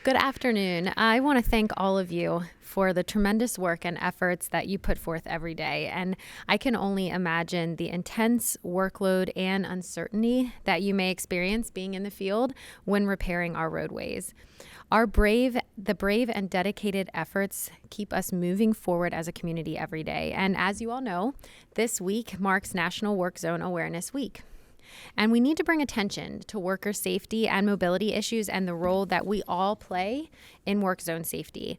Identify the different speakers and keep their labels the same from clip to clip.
Speaker 1: Good afternoon. I want to thank all of you for the tremendous work and efforts that you put forth every day. And I can only imagine the intense workload and uncertainty that you may experience being in the field when repairing our roadways. The brave and dedicated efforts keep us moving forward as a community every day. And as you all know, this week marks National Work Zone Awareness Week. And we need to bring attention to worker safety and mobility issues and the role that we all play in work zone safety.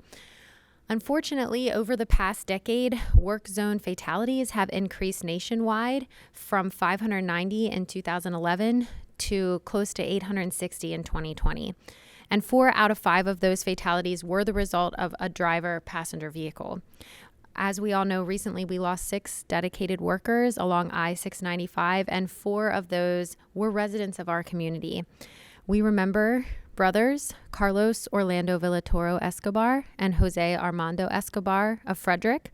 Speaker 1: Unfortunately, over the past decade, work zone fatalities have increased nationwide from 590 in 2011 to close to 860 in 2020. And 4 out of 5 of those fatalities were the result of a driver-passenger vehicle. As we all know, recently we lost 6 dedicated workers along I-695, and 4 of those were residents of our community. We remember brothers Carlos Orlando Villatoro Escobar and Jose Armando Escobar of Frederick,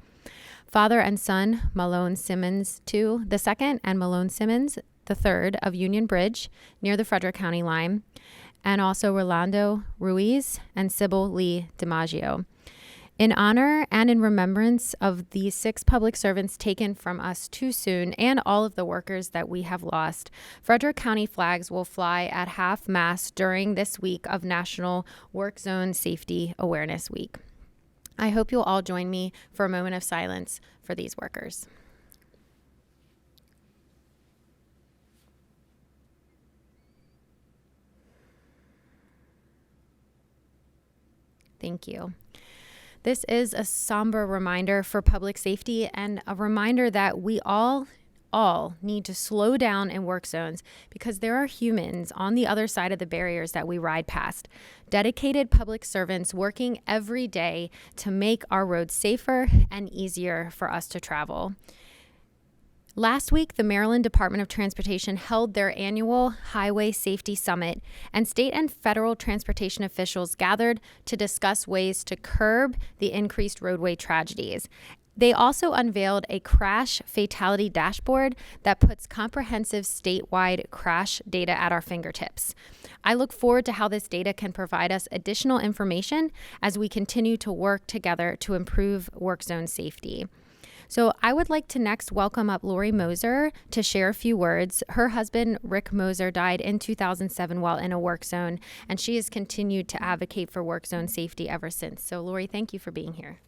Speaker 1: father and son Malone Simmons II, and Malone Simmons III of Union Bridge near the Frederick County line, and also Rolando Ruiz and Sybil Lee DiMaggio. In honor and in remembrance of these 6 public servants taken from us too soon and all of the workers that we have lost, Frederick County flags will fly at half-mast during this week of National Work Zone Safety Awareness Week. I hope you'll all join me for a moment of silence for these workers. Thank you. This is a somber reminder for public safety and a reminder that we all need to slow down in work zones because there are humans on the other side of the barriers that we ride past. Dedicated public servants working every day to make our roads safer and easier for us to travel. Last week, the Maryland Department of Transportation held their annual Highway Safety Summit, and state and federal transportation officials gathered to discuss ways to curb the increased roadway tragedies. They also unveiled a crash fatality dashboard that puts comprehensive statewide crash data at our fingertips. I look forward to how this data can provide us additional information as we continue to work together to improve work zone safety. So I would like to next welcome up Lori Moser to share a few words. Her husband, Rick Moser, died in 2007 while in a work zone, and she has continued to advocate for work zone safety ever since. So Lori, thank you for being here.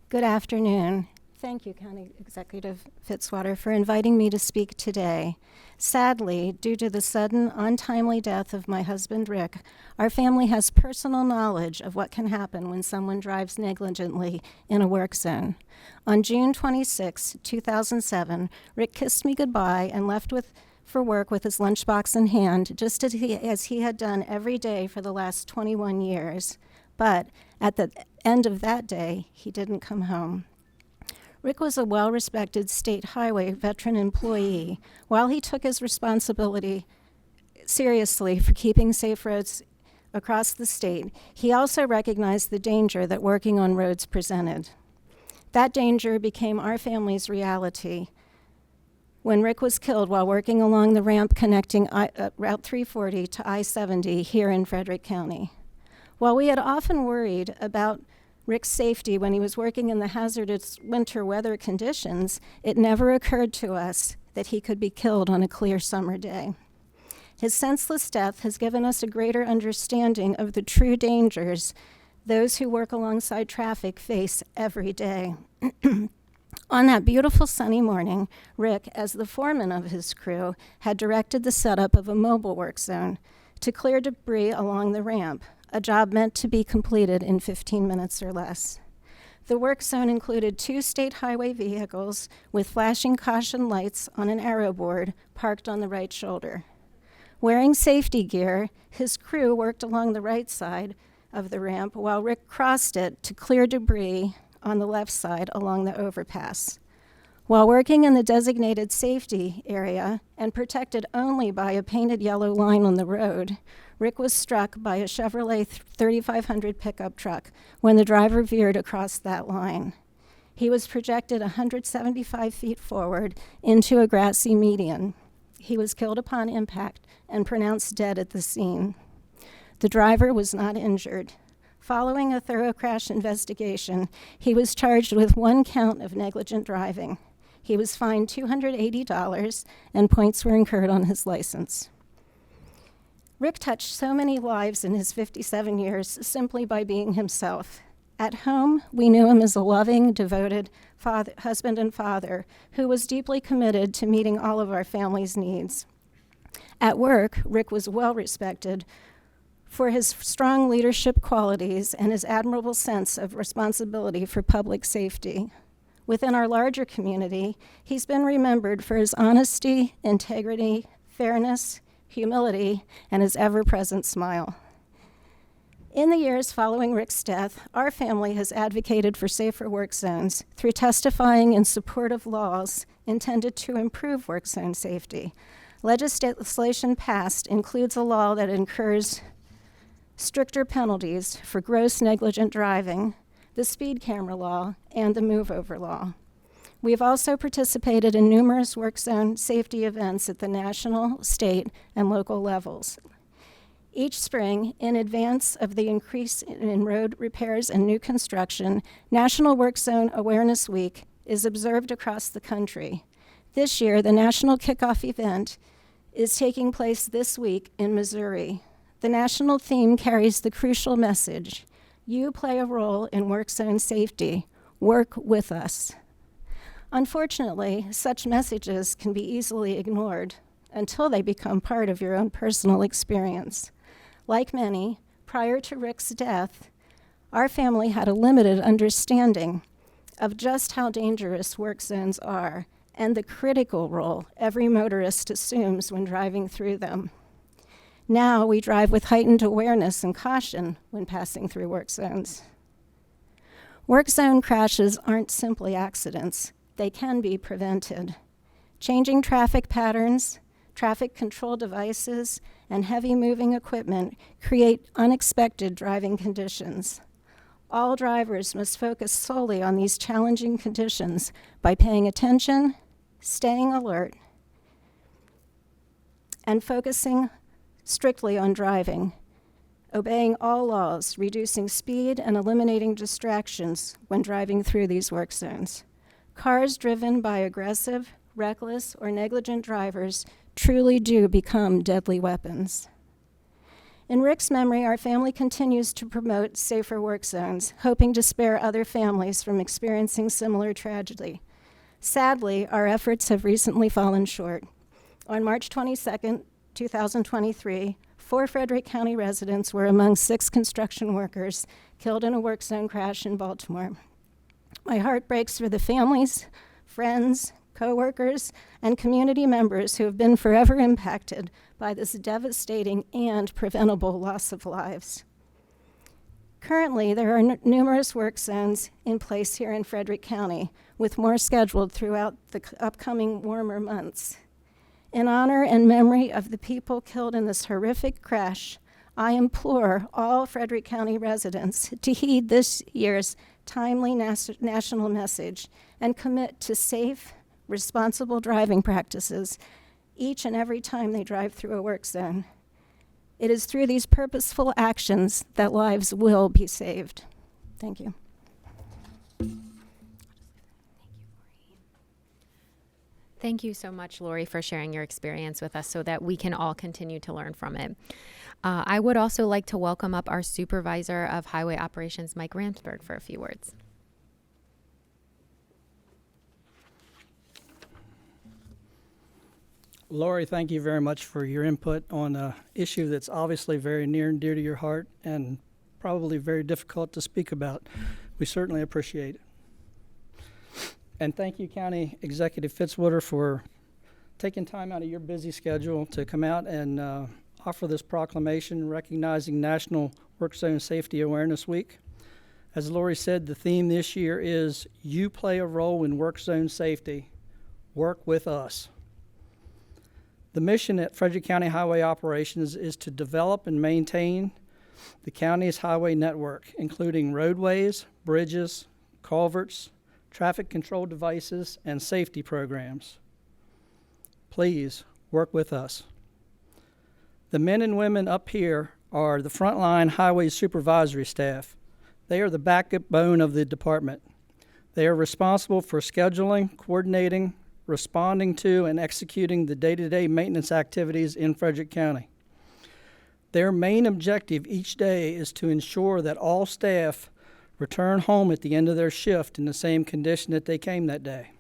Speaker 2: Good afternoon. Thank you, County Executive Fitzwater, for inviting me to speak today. Sadly, due to the sudden, untimely death of my husband, Rick, our family has personal knowledge of what can happen when someone drives negligently in a work zone. On June 26, 2007, Rick kissed me goodbye and left for work with his lunchbox in hand, just as he had done every day for the last 21 years. But at the end of that day, he didn't come home. Rick was a well-respected state highway veteran employee. While he took his responsibility seriously for keeping safe roads across the state, he also recognized the danger that working on roads presented. That danger became our family's reality when Rick was killed while working along the ramp connecting Route 340 to I-70 here in Frederick County. While we had often worried about Rick's safety when he was working in the hazardous winter weather conditions, it never occurred to us that he could be killed on a clear summer day. His senseless death has given us a greater understanding of the true dangers those who work alongside traffic face every day. On that beautiful sunny morning, Rick, as the foreman of his crew, had directed the setup of a mobile work zone to clear debris along the ramp, a job meant to be completed in 15 minutes or less. The work zone included 2 state highway vehicles with flashing caution lights on an arrow board parked on the right shoulder. Wearing safety gear, his crew worked along the right side of the ramp while Rick crossed it to clear debris on the left side along the overpass. While working in the designated safety area and protected only by a painted yellow line on the road, Rick was struck by a Chevrolet 3500 pickup truck when the driver veered across that line. He was projected 175 feet forward into a grassy median. He was killed upon impact and pronounced dead at the scene. The driver was not injured. Following a thorough crash investigation, he was charged with 1 count of negligent driving. He was fined $280 and points were incurred on his license. Rick touched so many lives in his 57 years simply by being himself. At home, we knew him as a loving, devoted husband and father who was deeply committed to meeting all of our family's needs. At work, Rick was well respected for his strong leadership qualities and his admirable sense of responsibility for public safety. Within our larger community, he's been remembered for his honesty, integrity, fairness, humility, and his ever-present smile. In the years following Rick's death, our family has advocated for safer work zones through testifying in support of laws intended to improve work zone safety. Legislation passed includes a law that incurs stricter penalties for gross negligent driving, the speed camera law, and the move-over law. We have also participated in numerous work zone safety events at the national, state, and local levels. Each spring, in advance of the increase in road repairs and new construction, National Work Zone Awareness Week is observed across the country. This year, the national kickoff event is taking place this week in Missouri. The national theme carries the crucial message: you play a role in work zone safety. Work with us. Unfortunately, such messages can be easily ignored until they become part of your own personal experience. Like many, prior to Rick's death, our family had a limited understanding of just how dangerous work zones are and the critical role every motorist assumes when driving through them. Now we drive with heightened awareness and caution when passing through work zones. Work zone crashes aren't simply accidents. They can be prevented. Changing traffic patterns, traffic control devices, and heavy moving equipment create unexpected driving conditions. All drivers must focus solely on these challenging conditions by paying attention, staying alert, and focusing strictly on driving, obeying all laws, reducing speed, and eliminating distractions when driving through these work zones. Cars driven by aggressive, reckless, or negligent drivers truly do become deadly weapons. In Rick's memory, our family continues to promote safer work zones, hoping to spare other families from experiencing similar tragedy. Sadly, our efforts have recently fallen short. On March 22nd, 2023, 4 Frederick County residents were among 6 construction workers killed in a work zone crash in Baltimore. My heart breaks for the families, friends, co-workers, and community members who have been forever impacted by this devastating and preventable loss of lives. Currently, there are numerous work zones in place here in Frederick County, with more scheduled throughout the upcoming warmer months. In honor and memory of the people killed in this horrific crash, I implore all Frederick County residents to heed this year's timely national message and commit to safe, responsible driving practices each and every time they drive through a work zone. It is through these purposeful actions that lives will be saved. Thank you.
Speaker 1: Thank you so much, Lori, for sharing your experience with us so that we can all continue to learn from it. I would also like to welcome up our Supervisor of Highway Operations, Mike Ramsberg, for a few words.
Speaker 3: Lori, thank you very much for your input on an issue that's obviously very near and dear to your heart and probably very difficult to speak about. We certainly appreciate it. And thank you, County Executive Fitzwater, for taking time out of your busy schedule to come out and offer this proclamation recognizing National Work Zone Safety Awareness Week. As Lori said, the theme this year is You Play a Role in Work Zone Safety. Work with us. The mission at Frederick County Highway Operations is to develop and maintain the county's highway network, including roadways, bridges, culverts, traffic control devices, and safety programs. Please Work with us. The men and women up here are the frontline highway supervisory staff. They are the backbone of the department. They are responsible for scheduling, coordinating, responding to, and executing the day-to-day maintenance activities in Frederick County. Their main objective each day is to ensure that all staff return home at the end of their shift in the same condition that they came that day.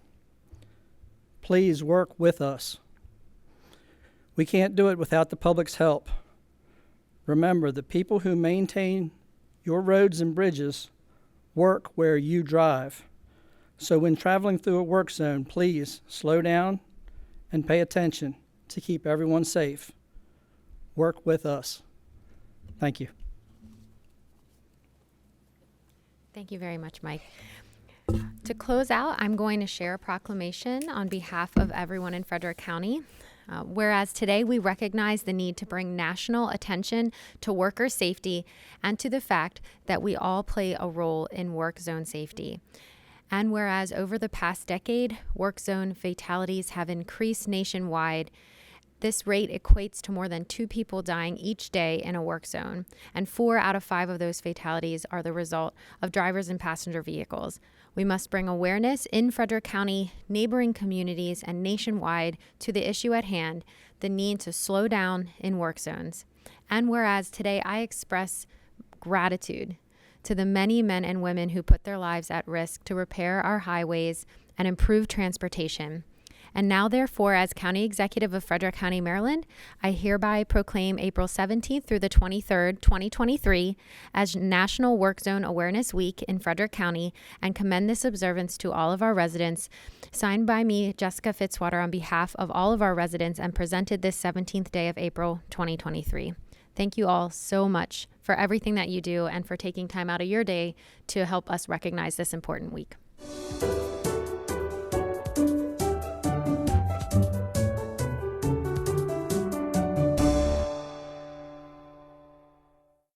Speaker 3: Please work with us. We can't do it without the public's help. Remember, the people who maintain your roads and bridges work where you drive. So when traveling through a work zone, please slow down and pay attention to keep everyone safe. Work with us. Thank you.
Speaker 1: Thank you very much, Mike. To close out, I'm going to share a proclamation on behalf of everyone in Frederick County. Whereas today we recognize the need to bring national attention to worker safety and to the fact that we all play a role in work zone safety. And whereas over the past decade, work zone fatalities have increased nationwide, this rate equates to more than 2 people dying each day in a work zone, and 4 out of 5 of those fatalities are the result of drivers and passenger vehicles. We must bring awareness in Frederick County, neighboring communities, and nationwide to the issue at hand, the need to slow down in work zones. And whereas today I express gratitude to the many men and women who put their lives at risk to repair our highways and improve transportation. And now, therefore, as County Executive of Frederick County, Maryland, I hereby proclaim April 17th through the 23rd, 2023 as National Work Zone Awareness Week in Frederick County and commend this observance to all of our residents. Signed by me, Jessica Fitzwater, on behalf of all of our residents and presented this 17th day of April, 2023. Thank you all so much for everything that you do and for taking time out of your day to help us recognize this important week.